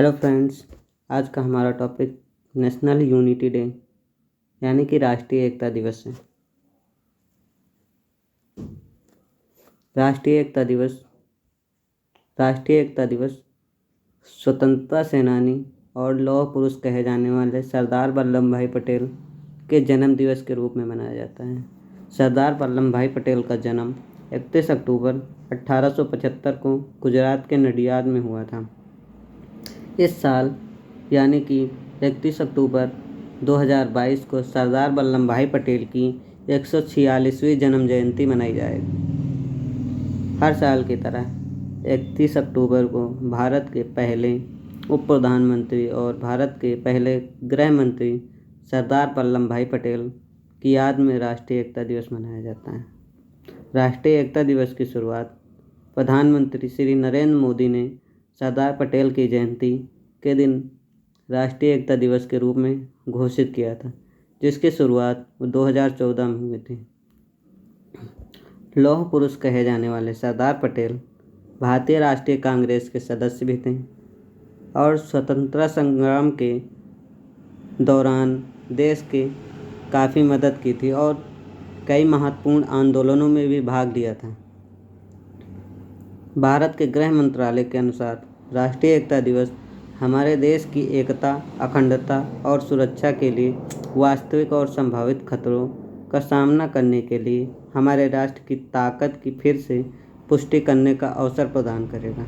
Hello friends. आज का हमारा टॉपिक नेशनल यूनिटी डे यानी कि राष्ट्रीय एकता दिवस है। राष्ट्रीय एकता दिवस स्वतंत्रता सेनानी और लौह पुरुष कहे जाने वाले सरदार वल्लभ भाई पटेल के जन्म दिवस के रूप में मनाया जाता है। सरदार वल्लभ भाई पटेल का जन्म 31 अक्टूबर 1875 को गुजरात के नडियाद में हुआ था। इस साल यानी कि 31 अक्टूबर 2022 को सरदार वल्लभ भाई पटेल की 146वीं जन्म जयंती मनाई जाएगी। हर साल की तरह 31 अक्टूबर को भारत के पहले उप प्रधानमंत्री और भारत के पहले गृह मंत्री सरदार वल्लभ भाई पटेल की याद में राष्ट्रीय एकता दिवस मनाया जाता है। राष्ट्रीय एकता दिवस की शुरुआत प्रधानमंत्री श्री नरेंद्र मोदी ने सरदार पटेल की जयंती के दिन राष्ट्रीय एकता दिवस के रूप में घोषित किया था, जिसकी शुरुआत 2014 में हुई थी। लौह पुरुष कहे जाने वाले सरदार पटेल भारतीय राष्ट्रीय कांग्रेस के सदस्य भी थे और स्वतंत्रता संग्राम के दौरान देश के काफ़ी मदद की थी और कई महत्वपूर्ण आंदोलनों में भी भाग लिया था। भारत के गृह मंत्रालय के अनुसार राष्ट्रीय एकता दिवस हमारे देश की एकता, अखंडता और सुरक्षा के लिए वास्तविक और संभावित खतरों का सामना करने के लिए हमारे राष्ट्र की ताकत की फिर से पुष्टि करने का अवसर प्रदान करेगा।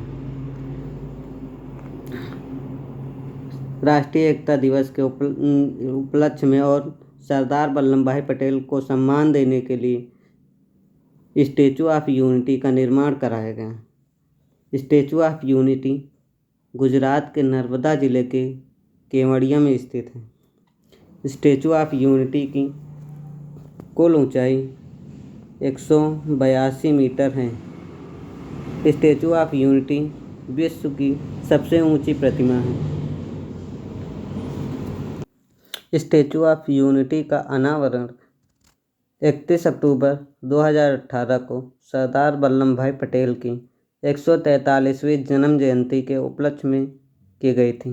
राष्ट्रीय एकता दिवस के उपलक्ष्य में और सरदार वल्लभ भाई पटेल को सम्मान देने के लिए स्टैचू ऑफ यूनिटी का निर्माण कराया गया। स्टैचू ऑफ यूनिटी गुजरात के नर्मदा जिले के केवड़िया में स्थित है। स्टैचू ऑफ यूनिटी की कुल ऊंचाई 182 मीटर है। स्टैचू ऑफ यूनिटी विश्व की सबसे ऊंची प्रतिमा है। स्टैचू ऑफ यूनिटी का अनावरण 31 अक्टूबर 2018 को सरदार वल्लभ भाई पटेल की 143वीं जन्म जयंती के उपलक्ष्य में की गई थी।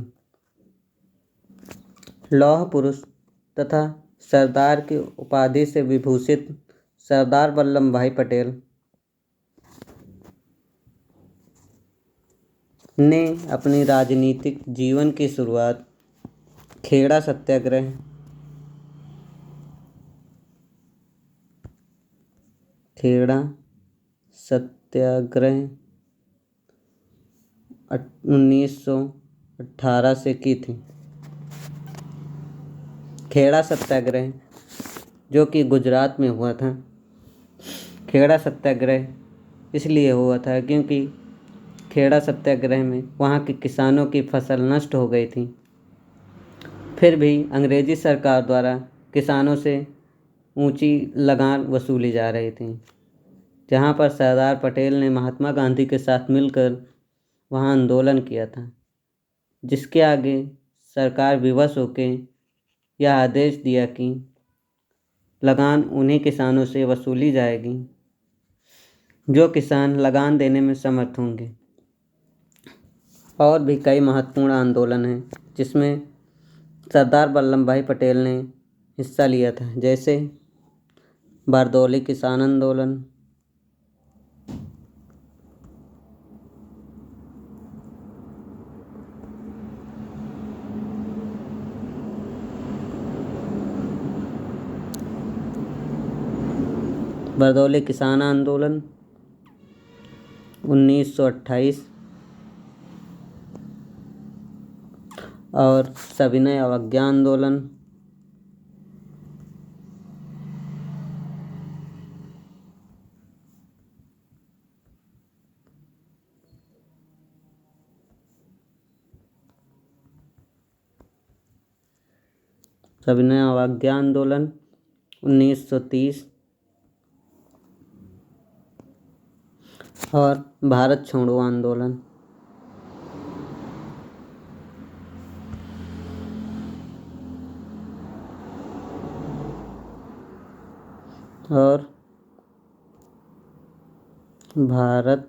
लौह पुरुष तथा सरदार की उपाधि से विभूषित सरदार वल्लभ भाई पटेल ने अपनी राजनीतिक जीवन की शुरुआत खेड़ा सत्याग्रह 1918 से की थी। खेड़ा सत्याग्रह जो कि गुजरात में हुआ था। खेड़ा सत्याग्रह इसलिए हुआ था क्योंकि खेड़ा सत्याग्रह में वहाँ के किसानों की फसल नष्ट हो गई थी। फिर भी अंग्रेजी सरकार द्वारा किसानों से ऊंची लगान वसूली जा रही थी, जहाँ पर सरदार पटेल ने महात्मा गांधी के साथ मिलकर वहाँ आंदोलन किया था, जिसके आगे सरकार विवश होकर यह आदेश दिया कि लगान उन्हीं किसानों से वसूली जाएगी जो किसान लगान देने में समर्थ होंगे। और भी कई महत्वपूर्ण आंदोलन हैं जिसमें सरदार वल्लभ भाई पटेल ने हिस्सा लिया था, जैसे बारदौली किसान आंदोलन, बारदौली किसान आंदोलन 1928 और सविनय अवज्ञा आंदोलन 1930 और भारत छोड़ो आंदोलन और भारत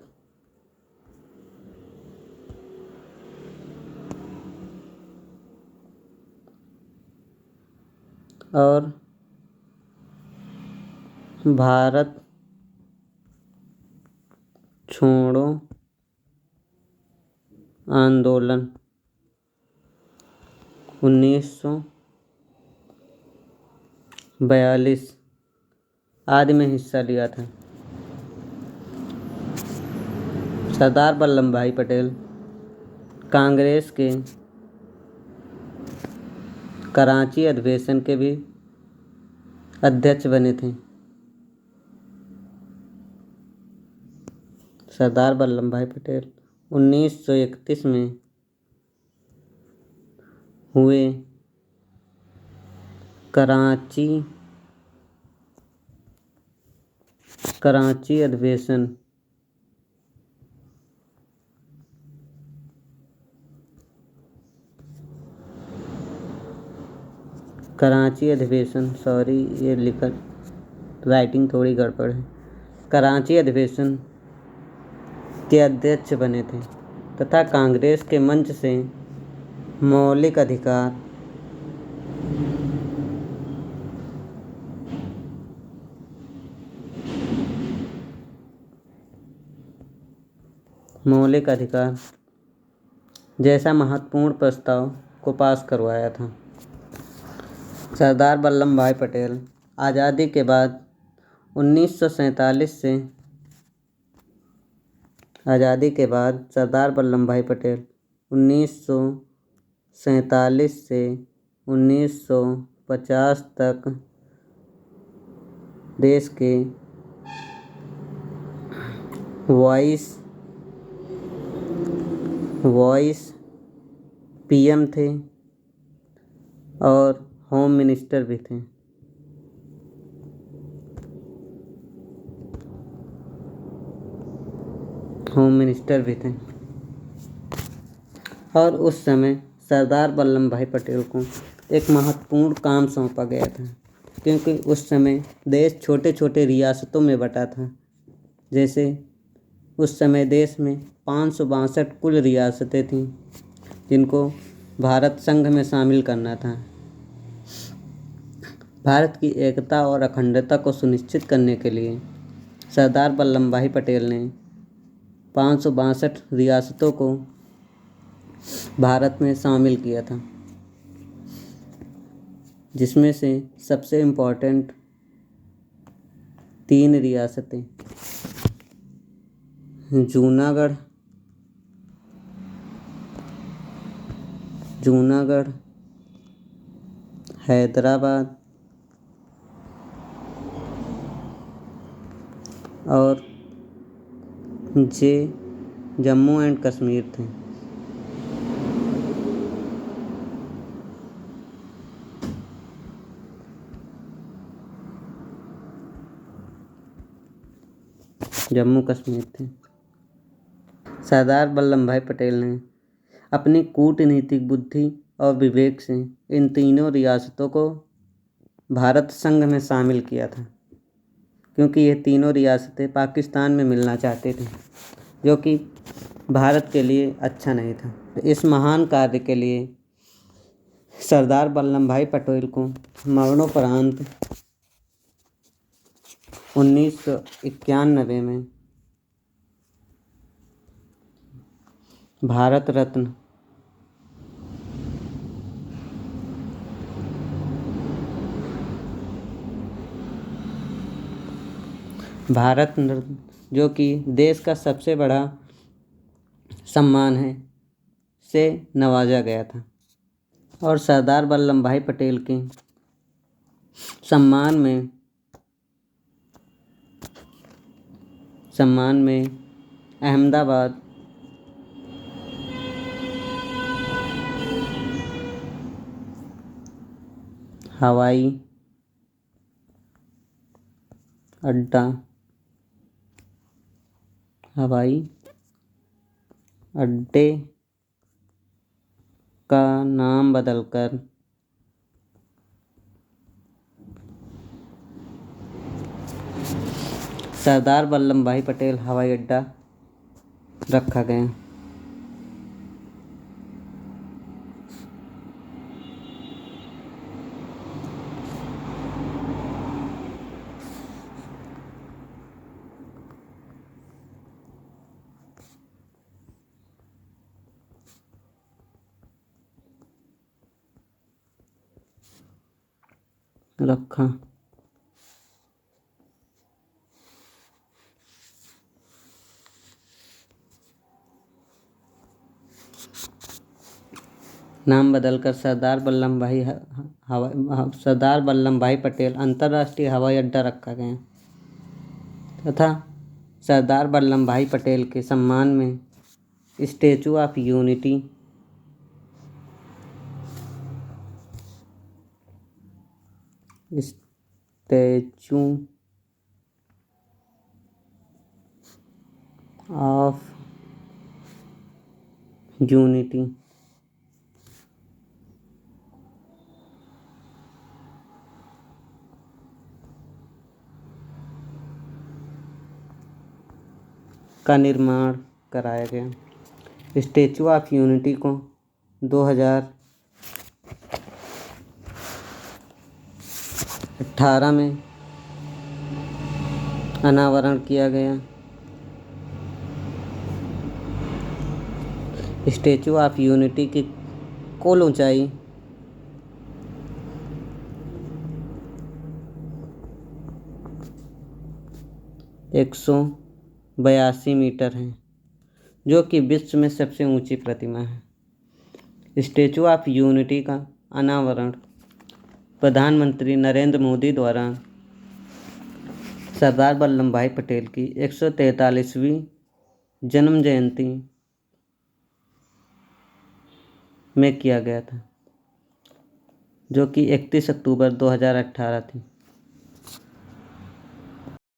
और भारत छोड़ो आंदोलन 1942 आदि में हिस्सा लिया था। सरदार वल्लभ भाई पटेल कांग्रेस के कराची अधिवेशन के भी अध्यक्ष बने थे। सरदार वल्लभ भाई पटेल 1931 में हुए कराची अधिवेशन सॉरी, ये लिखा राइटिंग थोड़ी गड़बड़ है। कराची अधिवेशन के अध्यक्ष बने थे तथा कांग्रेस के मंच से मौलिक अधिकार जैसा महत्वपूर्ण प्रस्ताव को पास करवाया था। सरदार वल्लभ भाई पटेल आज़ादी के बाद 1947 से सरदार वल्लभ भाई पटेल 1947 से 1950 तक देश के वाइस पीएम थे और होम मिनिस्टर भी थे। और उस समय सरदार वल्लभ भाई पटेल को एक महत्वपूर्ण काम सौंपा गया था, क्योंकि उस समय देश छोटे छोटे रियासतों में बटा था। जैसे उस समय देश में 562 कुल रियासतें थीं, जिनको भारत संघ में शामिल करना था। भारत की एकता और अखंडता को सुनिश्चित करने के लिए सरदार वल्लभ भाई पटेल ने 562 रियासतों को भारत में शामिल किया था, जिसमें से सबसे इम्पोर्टेंट 3 रियासतें जूनागढ़, हैदराबाद और जम्मू एंड कश्मीर थे। सरदार वल्लभ भाई पटेल ने अपनी कूटनीतिक बुद्धि और विवेक से इन तीनों रियासतों को भारत संघ में शामिल किया था, क्योंकि ये तीनों रियासतें पाकिस्तान में मिलना चाहते थे, जो कि भारत के लिए अच्छा नहीं था। इस महान कार्य के लिए सरदार वल्लभ भाई पटेल को मरणोपरांत 1991 में भारत रत्न जो कि देश का सबसे बड़ा सम्मान है, से नवाजा गया था। और सरदार वल्लभ भाई पटेल के सम्मान में अहमदाबाद हवाई अड्डे का नाम बदलकर सरदार वल्लभ भाई पटेल हवाई अड्डा रखा गया। रखा। नाम बदलकर सरदार वल्लभ भाई पटेल अंतर्राष्ट्रीय हवाई अड्डा रखा गया तथा सरदार वल्लभ भाई पटेल के सम्मान में statue of unity of unity का निर्माण कराया गया। स्टैचू ऑफ यूनिटी को 2018 में अनावरण किया गया। स्टैचू ऑफ यूनिटी की कुल ऊंचाई 182 मीटर है, जो कि विश्व में सबसे ऊंची प्रतिमा है। स्टैचू ऑफ यूनिटी का अनावरण प्रधानमंत्री नरेंद्र मोदी द्वारा सरदार वल्लभ भाई पटेल की 143वीं जन्म जयंती में किया गया था, जो कि 31 अक्टूबर 2018 थी।